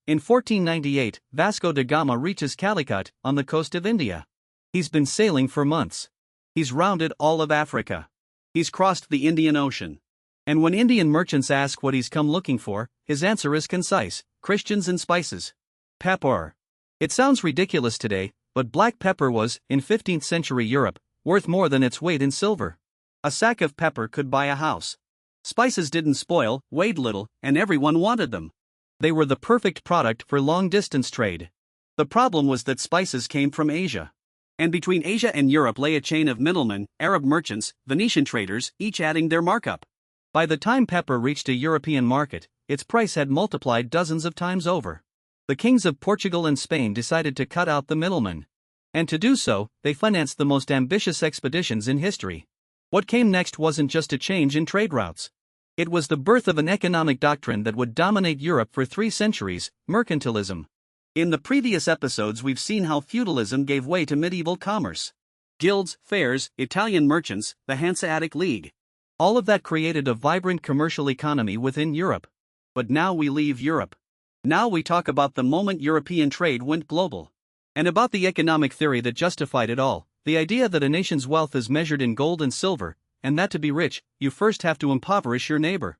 In 1498, Vasco da Gama reaches Calicut, on the coast of India. He's been sailing for months. He's rounded all of Africa. He's crossed the Indian Ocean. And when Indian merchants ask what he's come looking for, his answer is concise: Christians and spices. Pepper. It sounds ridiculous today, but black pepper was, in 15th century Europe, worth more than its weight in silver. A sack of pepper could buy a house. Spices didn't spoil, weighed little, and everyone wanted them. They were the perfect product for long-distance trade. The problem was that spices came from Asia. And between Asia and Europe lay a chain of middlemen, Arab merchants, Venetian traders, each adding their markup. By the time pepper reached a European market, its price had multiplied dozens of times over. The kings of Portugal and Spain decided to cut out the middlemen. And to do so, they financed the most ambitious expeditions in history. What came next wasn't just a change in trade routes. It was the birth of an economic doctrine that would dominate Europe for 3 centuries: mercantilism. In the previous episodes, we've seen how feudalism gave way to medieval commerce. Guilds, fairs, Italian merchants, the Hanseatic League. All of that created a vibrant commercial economy within Europe. But now we leave Europe. Now we talk about the moment European trade went global. And about the economic theory that justified it all, the idea that a nation's wealth is measured in gold and silver, and that to be rich, you first have to impoverish your neighbor.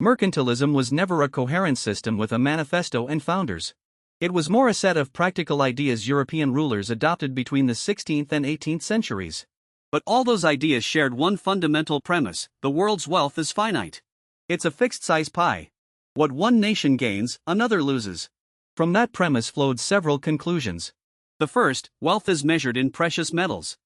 Mercantilism was never a coherent system with a manifesto and founders. It was more a set of practical ideas European rulers adopted between the 16th and 18th centuries. But all those ideas shared one fundamental premise: the world's wealth is finite. It's a fixed-size pie. What one nation gains, another loses. From that premise flowed several conclusions. The first: wealth is measured in precious metals.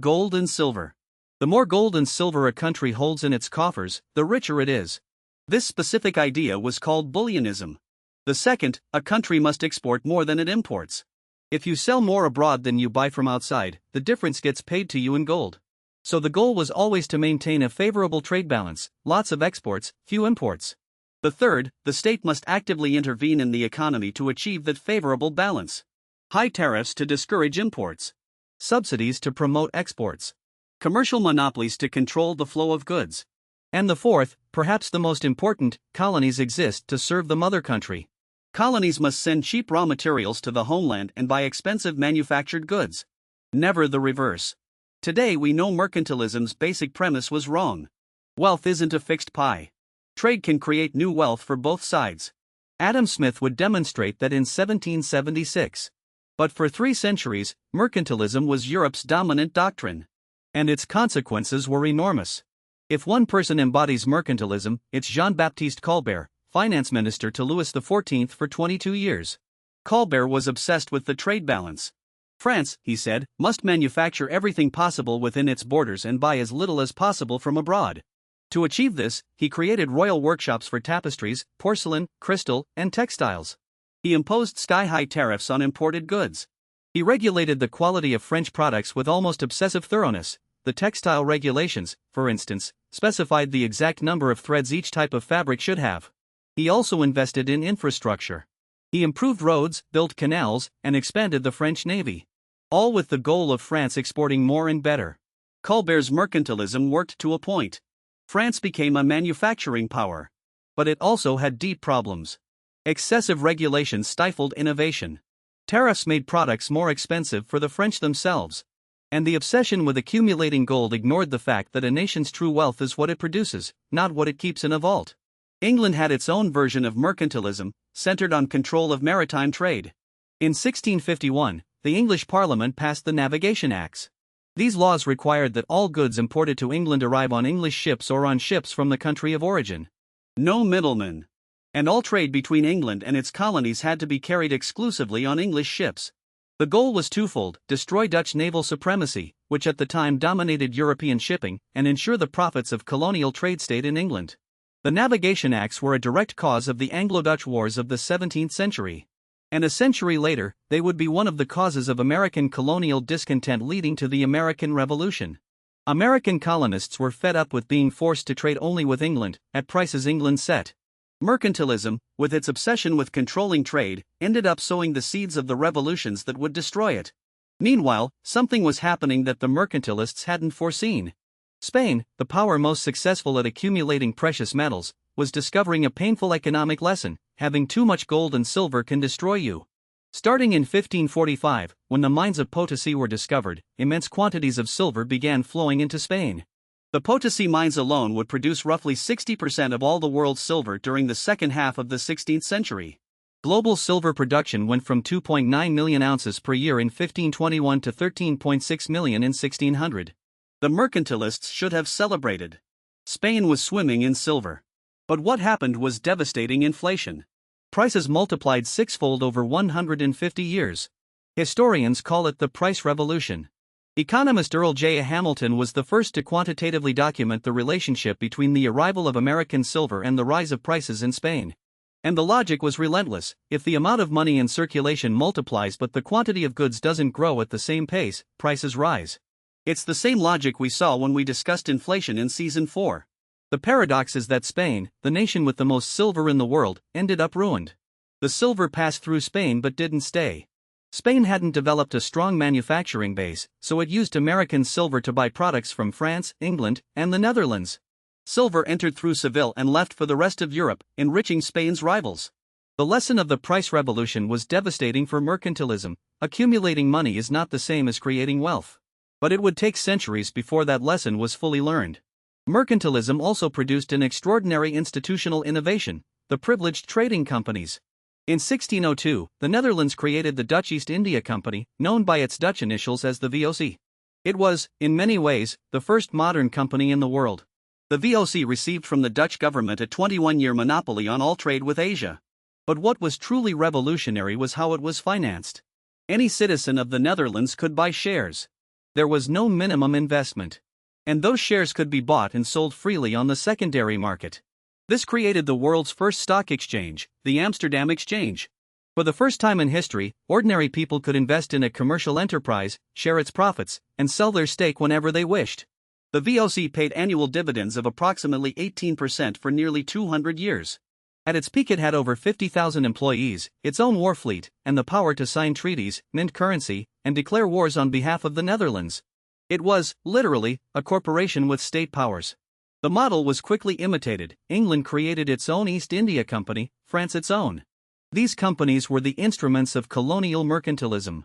Gold and silver. The more gold and silver a country holds in its coffers, the richer it is. This specific idea was called bullionism. The second: a country must export more than it imports. If you sell more abroad than you buy from outside, the difference gets paid to you in gold. So the goal was always to maintain a favorable trade balance: lots of exports, few imports. The third: the state must actively intervene in the economy to achieve that favorable balance. High tariffs to discourage imports. Subsidies to promote exports. Commercial monopolies to control the flow of goods. And the fourth, perhaps the most important: colonies exist to serve the mother country. Colonies must send cheap raw materials to the homeland and buy expensive manufactured goods. Never the reverse. Today we know mercantilism's basic premise was wrong. Wealth isn't a fixed pie. Trade can create new wealth for both sides. Adam Smith would demonstrate that in 1776. But for 3 centuries, mercantilism was Europe's dominant doctrine. And its consequences were enormous. If one person embodies mercantilism, it's Jean-Baptiste Colbert, finance minister to Louis XIV for 22 years. Colbert was obsessed with the trade balance. France, he said, must manufacture everything possible within its borders and buy as little as possible from abroad. To achieve this, he created royal workshops for tapestries, porcelain, crystal, and textiles. He imposed sky-high tariffs on imported goods. He regulated the quality of French products with almost obsessive thoroughness. The textile regulations, for instance, specified the exact number of threads each type of fabric should have. He also invested in infrastructure. He improved roads, built canals, and expanded the French navy. All with the goal of France exporting more and better. Colbert's mercantilism worked to a point. France became a manufacturing power. But it also had deep problems. Excessive regulation stifled innovation. Tariffs made products more expensive for the French themselves. And the obsession with accumulating gold ignored the fact that a nation's true wealth is what it produces, not what it keeps in a vault. England had its own version of mercantilism, centered on control of maritime trade. In 1651, the English Parliament passed the Navigation Acts. These laws required that all goods imported to England arrive on English ships or on ships from the country of origin. No middlemen. And all trade between England and its colonies had to be carried exclusively on English ships. The goal was twofold: destroy Dutch naval supremacy, which at the time dominated European shipping, and ensure the profits of colonial trade stayed in England. The Navigation Acts were a direct cause of the Anglo-Dutch Wars of the 17th century. And a century later, they would be one of the causes of American colonial discontent leading to the American Revolution. American colonists were fed up with being forced to trade only with England, at prices England set. Mercantilism, with its obsession with controlling trade, ended up sowing the seeds of the revolutions that would destroy it. Meanwhile, something was happening that the mercantilists hadn't foreseen. Spain, the power most successful at accumulating precious metals, was discovering a painful economic lesson: having too much gold and silver can destroy you. Starting in 1545, when the mines of Potosi were discovered, immense quantities of silver began flowing into Spain. The Potosi mines alone would produce roughly 60% of all the world's silver during the second half of the 16th century. Global silver production went from 2.9 million ounces per year in 1521 to 13.6 million in 1600. The mercantilists should have celebrated. Spain was swimming in silver. But what happened was devastating inflation. Prices multiplied sixfold over 150 years. Historians call it the price revolution. Economist Earl J. Hamilton was the first to quantitatively document the relationship between the arrival of American silver and the rise of prices in Spain. And the logic was relentless: if the amount of money in circulation multiplies but the quantity of goods doesn't grow at the same pace, prices rise. It's the same logic we saw when we discussed inflation in Season 4. The paradox is that Spain, the nation with the most silver in the world, ended up ruined. The silver passed through Spain but didn't stay. Spain hadn't developed a strong manufacturing base, so it used American silver to buy products from France, England, and the Netherlands. Silver entered through Seville and left for the rest of Europe, enriching Spain's rivals. The lesson of the price revolution was devastating for mercantilism. Accumulating money is not the same as creating wealth. But it would take centuries before that lesson was fully learned. Mercantilism also produced an extraordinary institutional innovation: the privileged trading companies. In 1602, the Netherlands created the Dutch East India Company, known by its Dutch initials as the VOC. It was, in many ways, the first modern company in the world. The VOC received from the Dutch government a 21-year monopoly on all trade with Asia. But what was truly revolutionary was how it was financed. Any citizen of the Netherlands could buy shares. There was no minimum investment. And those shares could be bought and sold freely on the secondary market. This created the world's first stock exchange, the Amsterdam Exchange. For the first time in history, ordinary people could invest in a commercial enterprise, share its profits, and sell their stake whenever they wished. The VOC paid annual dividends of approximately 18% for nearly 200 years. At its peak, it had over 50,000 employees, its own war fleet, and the power to sign treaties, mint currency, and declare wars on behalf of the Netherlands. It was, literally, a corporation with state powers. The model was quickly imitated. England created its own East India Company, France its own. These companies were the instruments of colonial mercantilism.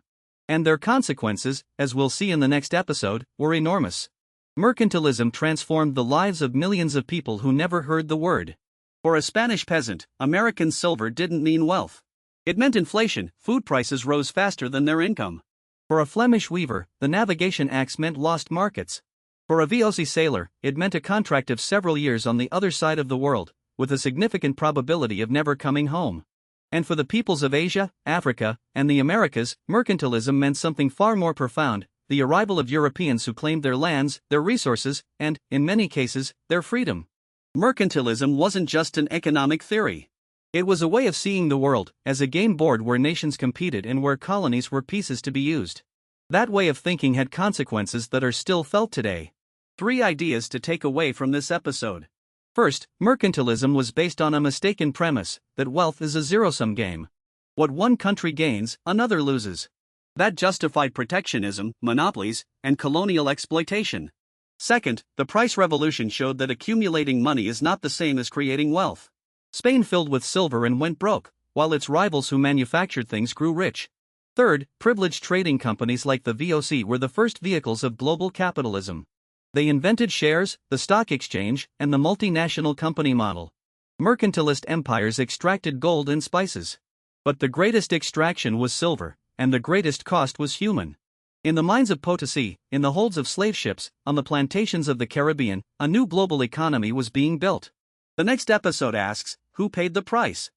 And their consequences, as we'll see in the next episode, were enormous. Mercantilism transformed the lives of millions of people who never heard the word. For a Spanish peasant, American silver didn't mean wealth. It meant inflation. Food prices rose faster than their income. For a Flemish weaver, the navigation acts meant lost markets. For a VOC sailor, it meant a contract of several years on the other side of the world, with a significant probability of never coming home. And for the peoples of Asia, Africa, and the Americas, mercantilism meant something far more profound: the arrival of Europeans who claimed their lands, their resources, and, in many cases, their freedom. Mercantilism wasn't just an economic theory. It was a way of seeing the world, as a game board where nations competed and where colonies were pieces to be used. That way of thinking had consequences that are still felt today. 3 ideas to take away from this episode. First, mercantilism was based on a mistaken premise that wealth is a zero-sum game. What one country gains, another loses. That justified protectionism, monopolies, and colonial exploitation. Second, the price revolution showed that accumulating money is not the same as creating wealth. Spain filled with silver and went broke, while its rivals who manufactured things grew rich. Third, privileged trading companies like the VOC were the first vehicles of global capitalism. They invented shares, the stock exchange, and the multinational company model. Mercantilist empires extracted gold and spices. But the greatest extraction was silver, and the greatest cost was human. In the mines of Potosi, in the holds of slave ships, on the plantations of the Caribbean, a new global economy was being built. The next episode asks, who paid the price?